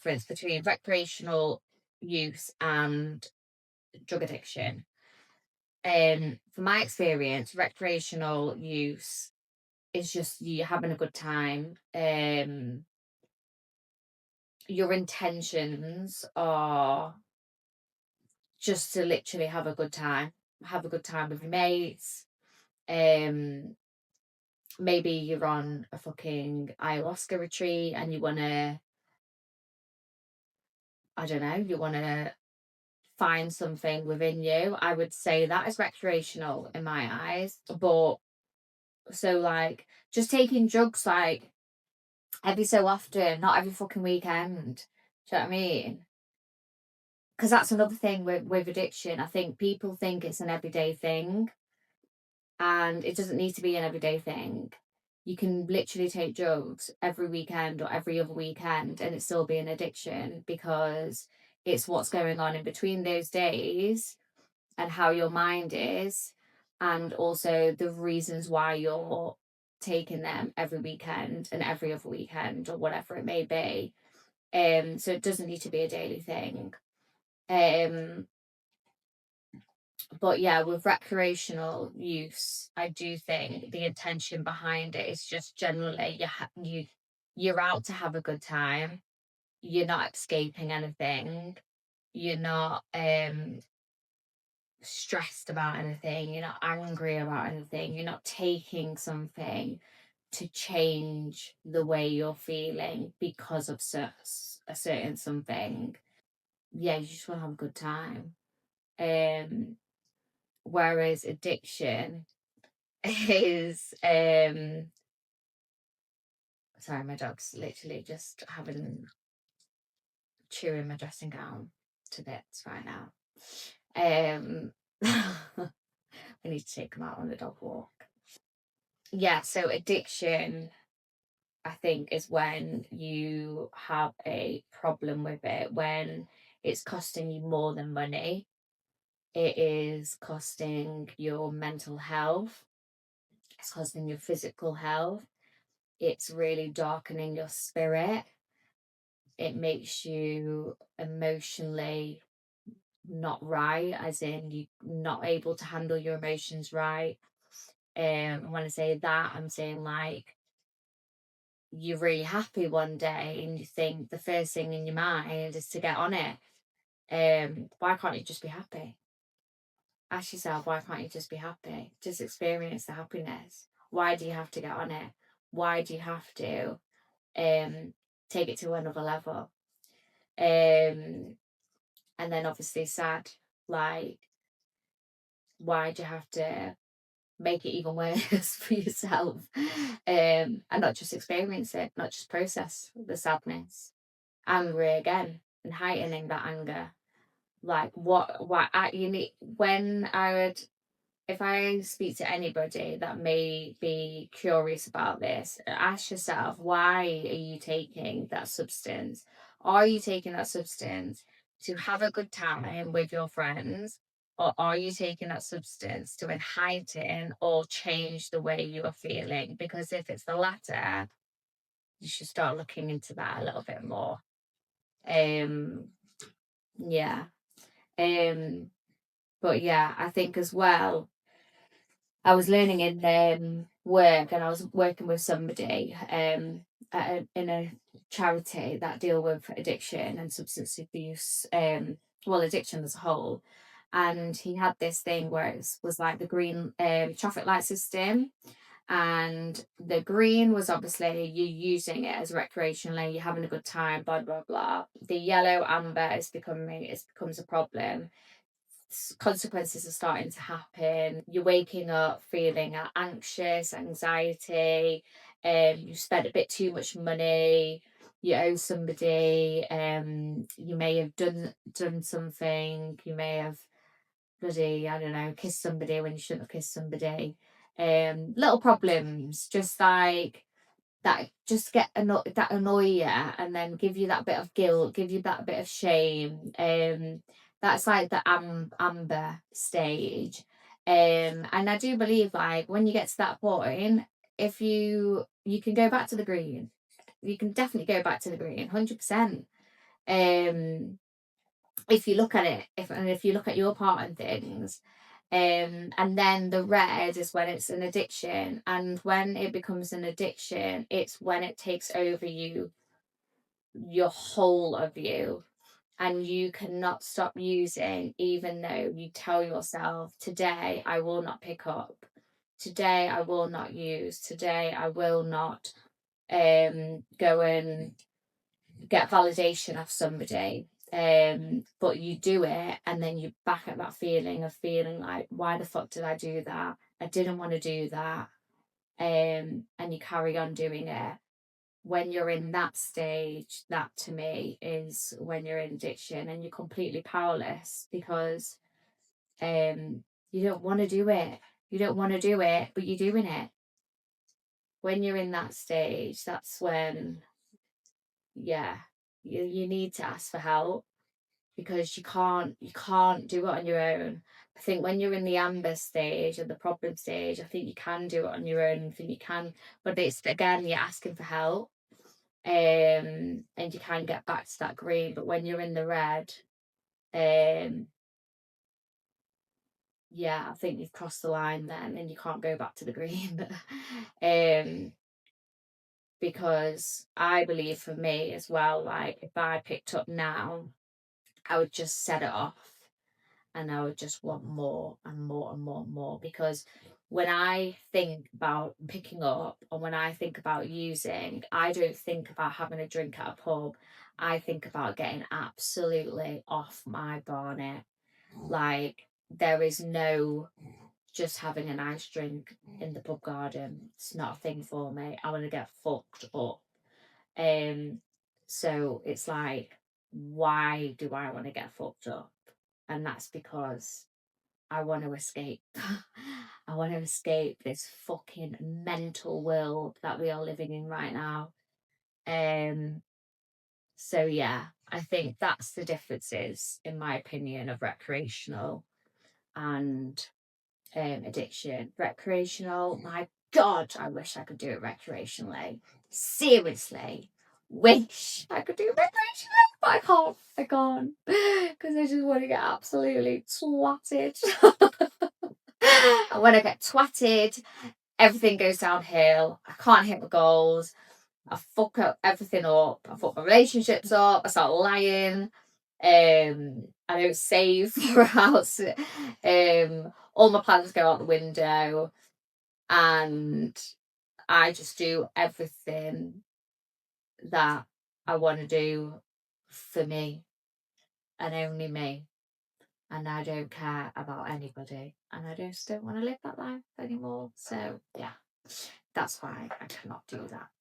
difference between recreational use and drug addiction. From my experience, recreational use is just you having a good time. Your intentions are just to literally have a good time with your mates. Um, Maybe you're on a fucking ayahuasca retreat and you wanna, I don't know, you wanna find something within you. I would say that is recreational in my eyes. But so like just taking drugs like every so often, not every fucking weekend. Do you know what I mean? Because that's another thing with addiction. I think people think it's an everyday thing, and it doesn't need to be an everyday thing. You can literally take drugs every weekend or every other weekend and it still be an addiction, because it's what's going on in between those days and how your mind is, and also the reasons why you're taking them every weekend and every other weekend or whatever it may be. So it doesn't need to be a daily thing. Um, but yeah, with recreational use, I do think the intention behind it is just generally you're out to have a good time. You're not escaping anything. You're not stressed about anything. You're not angry about anything. You're not taking something to change the way you're feeling because of a certain something. Yeah, you just want to have a good time. Um, Whereas addiction is sorry, my dog's literally just having chewing my dressing gown to bits right now. Um we need to take him out on the dog walk. Yeah, so addiction, I think, is when you have a problem with it, when it's costing you more than money. It is costing your mental health, it's costing your physical health, it's really darkening your spirit. It makes you emotionally not right, as in you not able to handle your emotions right. When I say that, I'm saying like you're really happy one day and you think the first thing in your mind is to get on it. Why can't you just be happy? Ask yourself, why can't you just be happy? Just experience the happiness. Why do you have to get on it? Why do you have to um take it to another level? And then obviously sad, like, why do you have to make it even worse for yourself? And not just experience it, not just process the sadness, angry again, and heightening that anger. Like, what you need when I would, if I speak to anybody that may be curious about this, ask yourself, why are you taking that substance? Are you taking that substance to have a good time with your friends? Or are you taking that substance to heighten or change the way you are feeling? Because if it's the latter, you should start looking into that a little bit more. Um, yeah. But yeah, I think as well, I was learning in work, and I was working with somebody in a charity that deal with addiction and substance abuse, well, addiction as a whole. And he had this thing where it was like the green traffic light system. And the green was obviously you using it as recreationally, you're having a good time, blah blah blah. The yellow amber it becomes a problem, consequences are starting to happen. You're waking up feeling anxious, anxiety, you spent a bit too much money, you owe somebody, you may have done something, you may have bloody, I don't know, kissed somebody when you shouldn't have kissed somebody. Little problems, just like that, just that annoy you and then give you that bit of guilt, give you that bit of shame. That's like the amber stage. And I do believe, like, when you get to that point, if you can go back to the green, you can definitely go back to the green 100%. If you look at it, if you look at your part and things, and then the red is when it's an addiction, and when it becomes an addiction, it's when it takes over you, your whole of you, and you cannot stop using, even though you tell yourself, today I will not pick up, today I will not use, today I will not go and get validation off somebody. But you do it, and then you back at that feeling of feeling like, why the fuck did I do that? I didn't want to do that. And you carry on doing it. When you're in that stage, that to me is when you're in addiction, and you're completely powerless because you don't want to do it. You don't want to do it, but you're doing it. When you're in that stage, that's when, yeah, you need to ask for help, because you can't do it on your own. I think when you're in the amber stage and the problem stage, I think you can do it on your own. I think you can, but it's again, you're asking for help. And you can get back to that green. But when you're in the red, yeah, I think you've crossed the line then, and you can't go back to the green. Because I believe, for me as well, like, if I picked up now, I would just set it off, and I would just want more and more and more and more. Because when I think about picking up, and when I think about using, I don't think about having a drink at a pub. I think about getting absolutely off my bonnet. Like, there is no just having a nice drink in the pub garden. It's not a thing for me. I want to get fucked up. So it's like, why do I want to get fucked up? And that's because I want to escape. I want to escape this fucking mental world that we are living in right now. So yeah, I think that's the differences, in my opinion, of recreational and addiction. Recreational, my God, I wish I could do it recreationally. Seriously, wish I could do it recreationally, but I can't. I can't, because I just want to get absolutely twatted. And when I get twatted, everything goes downhill. I can't hit my goals. I fuck up everything up. I fuck my relationships up. I start lying. I don't save for a house. All my plans go out the window, and I just do everything that I want to do for me and only me. And I don't care about anybody, and I just don't want to live that life anymore. So yeah, that's why I cannot do that.